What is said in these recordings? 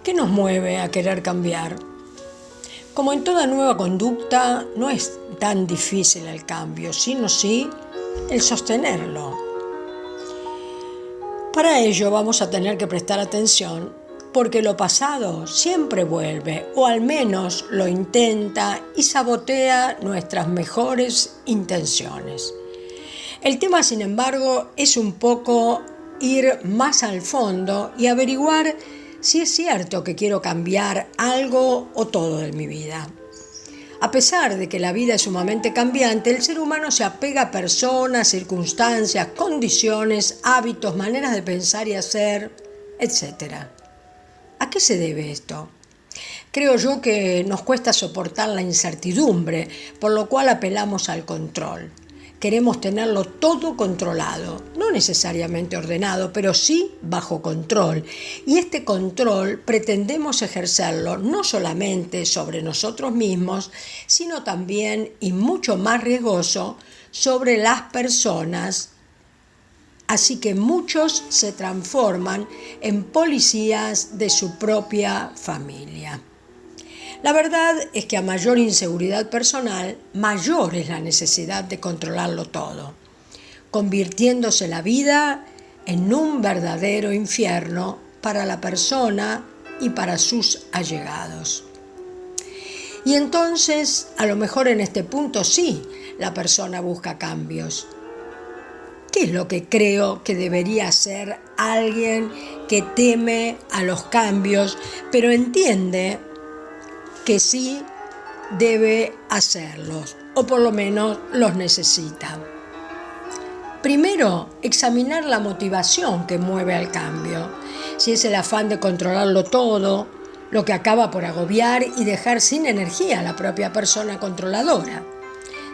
¿Qué nos mueve a querer cambiar? Como en toda nueva conducta, no es tan difícil el cambio, sino sí el sostenerlo. Para ello vamos a tener que prestar atención porque lo pasado siempre vuelve, o al menos lo intenta y sabotea nuestras mejores intenciones. El tema, sin embargo, es un poco ir más al fondo y averiguar si es cierto que quiero cambiar algo o todo de mi vida. A pesar de que la vida es sumamente cambiante, el ser humano se apega a personas, circunstancias, condiciones, hábitos, maneras de pensar y hacer, etc. ¿A qué se debe esto? Creo yo que nos cuesta soportar la incertidumbre, por lo cual apelamos al control. Queremos tenerlo todo controlado, no necesariamente ordenado, pero sí bajo control. Y este control pretendemos ejercerlo no solamente sobre nosotros mismos, sino también, y mucho más riesgoso, sobre las personas. Así que muchos se transforman en policías de su propia familia. La verdad es que a mayor inseguridad personal, mayor es la necesidad de controlarlo todo, convirtiéndose la vida en un verdadero infierno para la persona y para sus allegados. Y entonces, a lo mejor en este punto sí, la persona busca cambios. ¿Qué es lo que creo que debería hacer alguien que teme a los cambios, pero entiende que sí debe hacerlos, o por lo menos los necesita? Primero, examinar la motivación que mueve al cambio. Si es el afán de controlarlo todo, lo que acaba por agobiar y dejar sin energía a la propia persona controladora.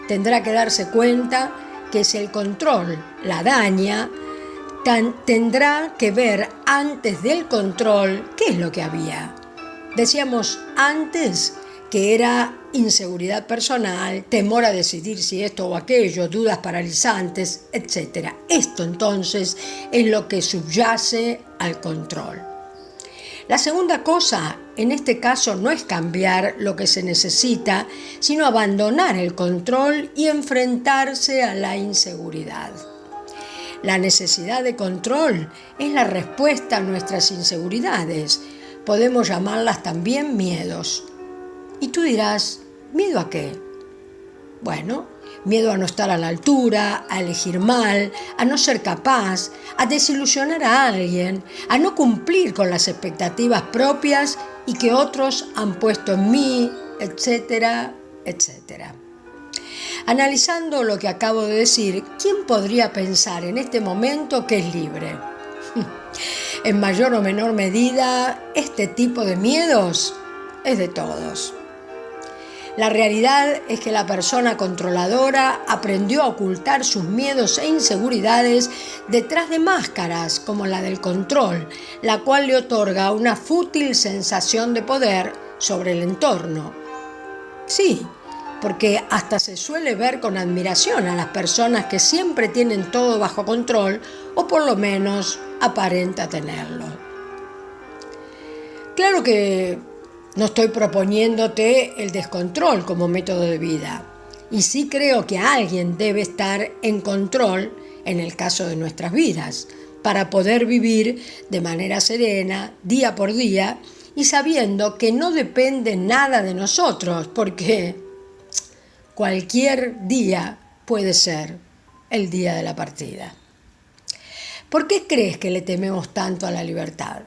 Tendrá que darse cuenta que si el control la daña, tendrá que ver antes del control qué es lo que había. Decíamos antes que era inseguridad personal, temor a decidir si esto o aquello, dudas paralizantes, etc. Esto entonces es lo que subyace al control. La segunda cosa, en este caso, no es cambiar lo que se necesita, sino abandonar el control y enfrentarse a la inseguridad. La necesidad de control es la respuesta a nuestras inseguridades. Podemos llamarlas también miedos. Y tú dirás, ¿miedo a qué? Bueno, miedo a no estar a la altura, a elegir mal, a no ser capaz, a desilusionar a alguien, a no cumplir con las expectativas propias y que otros han puesto en mí, etcétera, etcétera. Analizando lo que acabo de decir, ¿quién podría pensar en este momento que es libre? En mayor o menor medida, este tipo de miedos es de todos. La realidad es que la persona controladora aprendió a ocultar sus miedos e inseguridades detrás de máscaras como la del control, la cual le otorga una fútil sensación de poder sobre el entorno. Sí, porque hasta se suele ver con admiración a las personas que siempre tienen todo bajo control o por lo menos aparenta tenerlo. Claro que no estoy proponiéndote el descontrol como método de vida, y sí creo que alguien debe estar en control en el caso de nuestras vidas, para poder vivir de manera serena, día por día, y sabiendo que no depende nada de nosotros, porque cualquier día puede ser el día de la partida. ¿Por qué crees que le tememos tanto a la libertad?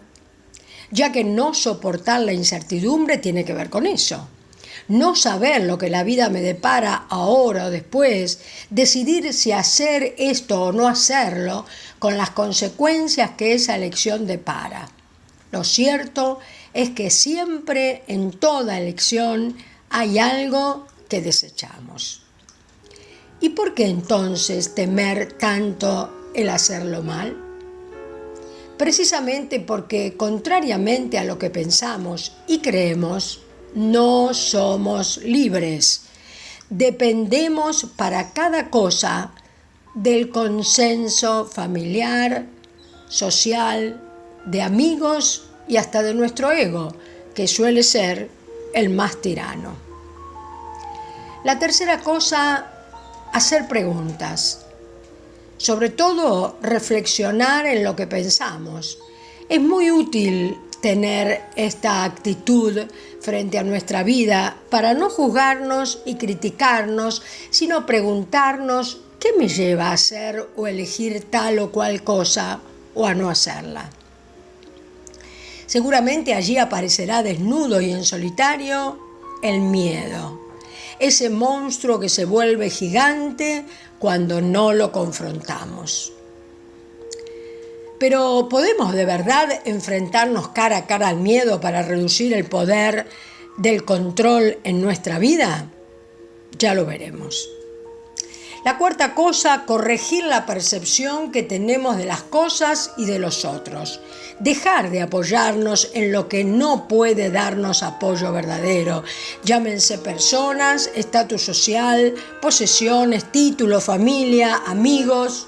Ya que no soportar la incertidumbre tiene que ver con eso. No saber lo que la vida me depara ahora o después, decidir si hacer esto o no hacerlo, con las consecuencias que esa elección depara. Lo cierto es que siempre en toda elección hay algo que desechamos. ¿Y por qué entonces temer tanto el hacerlo mal? Precisamente porque, contrariamente a lo que pensamos y creemos, no somos libres. Dependemos para cada cosa del consenso familiar, social, de amigos y hasta de nuestro ego, que suele ser el más tirano. La tercera cosa, hacer preguntas. Sobre todo, reflexionar en lo que pensamos. Es muy útil tener esta actitud frente a nuestra vida para no juzgarnos y criticarnos, sino preguntarnos qué me lleva a hacer o elegir tal o cual cosa o a no hacerla. Seguramente allí aparecerá desnudo y en solitario el miedo, ese monstruo que se vuelve gigante cuando no lo confrontamos. Pero ¿podemos de verdad enfrentarnos cara a cara al miedo para reducir el poder del control en nuestra vida? Ya lo veremos. La cuarta cosa, corregir la percepción que tenemos de las cosas y de los otros. Dejar de apoyarnos en lo que no puede darnos apoyo verdadero. Llámense personas, estatus social, posesiones, título, familia, amigos.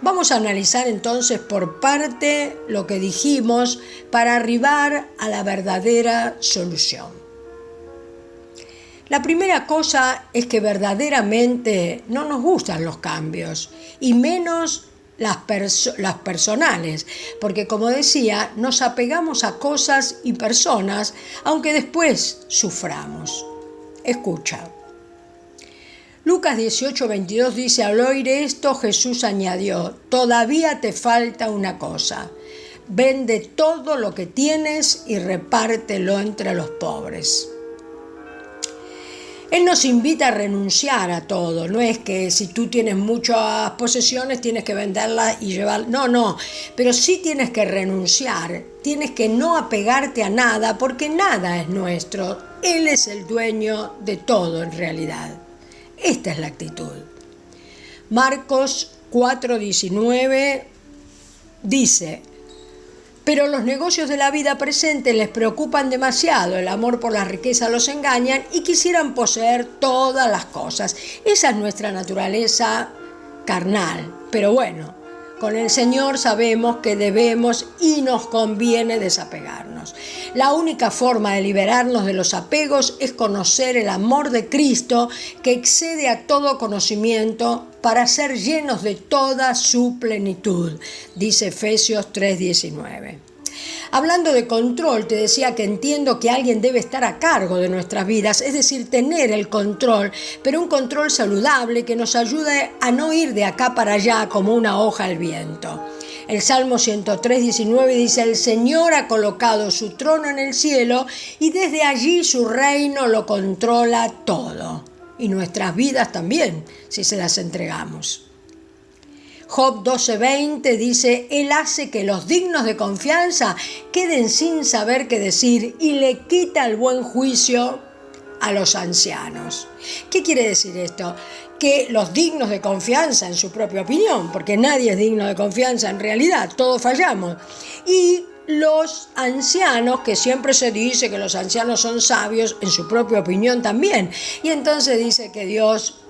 Vamos a analizar entonces por parte lo que dijimos para arribar a la verdadera solución. La primera cosa es que verdaderamente no nos gustan los cambios, y menos las personales, porque como decía, nos apegamos a cosas y personas, aunque después suframos. Escucha. Lucas 18:22 dice: al oír esto, Jesús añadió: todavía te falta una cosa. Vende todo lo que tienes y repártelo entre los pobres. Él nos invita a renunciar a todo. No es que si tú tienes muchas posesiones tienes que venderlas y llevar. No. Pero sí tienes que renunciar. Tienes que no apegarte a nada porque nada es nuestro. Él es el dueño de todo en realidad. Esta es la actitud. Marcos 4:19 dice: pero los negocios de la vida presente les preocupan demasiado, el amor por la riqueza los engañan y quisieran poseer todas las cosas. Esa es nuestra naturaleza carnal, pero bueno, con el Señor sabemos que debemos y nos conviene desapegarnos. La única forma de liberarnos de los apegos es conocer el amor de Cristo que excede a todo conocimiento para ser llenos de toda su plenitud, dice Efesios 3:19. Hablando de control, te decía que entiendo que alguien debe estar a cargo de nuestras vidas, es decir, tener el control, pero un control saludable que nos ayude a no ir de acá para allá como una hoja al viento. El Salmo 103:19 dice: el Señor ha colocado su trono en el cielo y desde allí su reino lo controla todo. Y nuestras vidas también, si se las entregamos. Job 12:20 dice: Él hace que los dignos de confianza queden sin saber qué decir y le quita el buen juicio a los ancianos. ¿Qué quiere decir esto? Que los dignos de confianza en su propia opinión, porque nadie es digno de confianza en realidad, todos fallamos, y los ancianos, que siempre se dice que los ancianos son sabios en su propia opinión también, y entonces dice que Dios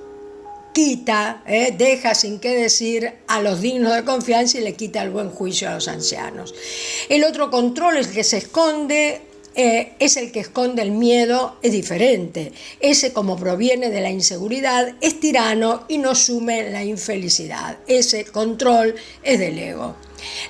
quita, deja sin qué decir a los dignos de confianza y le quita el buen juicio a los ancianos. El otro control, el que se esconde, es el que esconde el miedo, es diferente. Ese, como proviene de la inseguridad, es tirano y nos sume en la infelicidad. Ese control es del ego.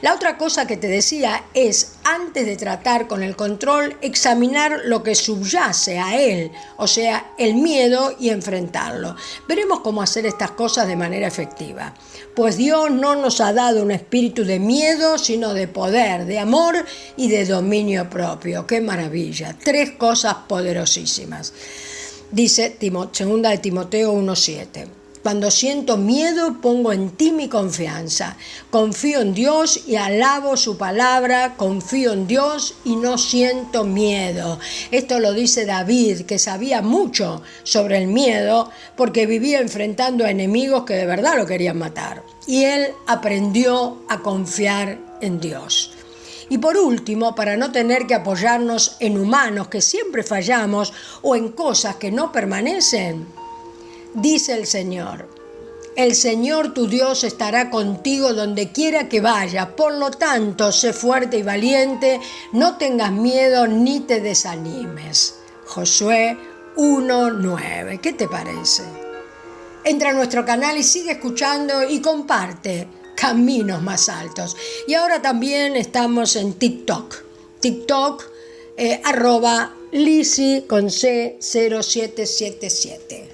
La otra cosa que te decía es, antes de tratar con el control, examinar lo que subyace a él, o sea, el miedo, y enfrentarlo. Veremos cómo hacer estas cosas de manera efectiva. Pues Dios no nos ha dado un espíritu de miedo, sino de poder, de amor y de dominio propio. ¡Qué maravilla! 3 cosas poderosísimas. Dice 2 de Timoteo 1:7. Cuando siento miedo, pongo en ti mi confianza. Confío en Dios y alabo su palabra. Confío en Dios y no siento miedo. Esto lo dice David, que sabía mucho sobre el miedo porque vivía enfrentando a enemigos que de verdad lo querían matar. Y él aprendió a confiar en Dios. Y por último, para no tener que apoyarnos en humanos que siempre fallamos o en cosas que no permanecen, dice el Señor: El Señor tu Dios estará contigo donde quiera que vayas. Por lo tanto, sé fuerte y valiente, no tengas miedo ni te desanimes. Josué 1:9. ¿Qué te parece? Entra a nuestro canal y sigue escuchando y comparte Caminos Más Altos. Y ahora también estamos en TikTok. TikTok, @Lizzy con C 0777.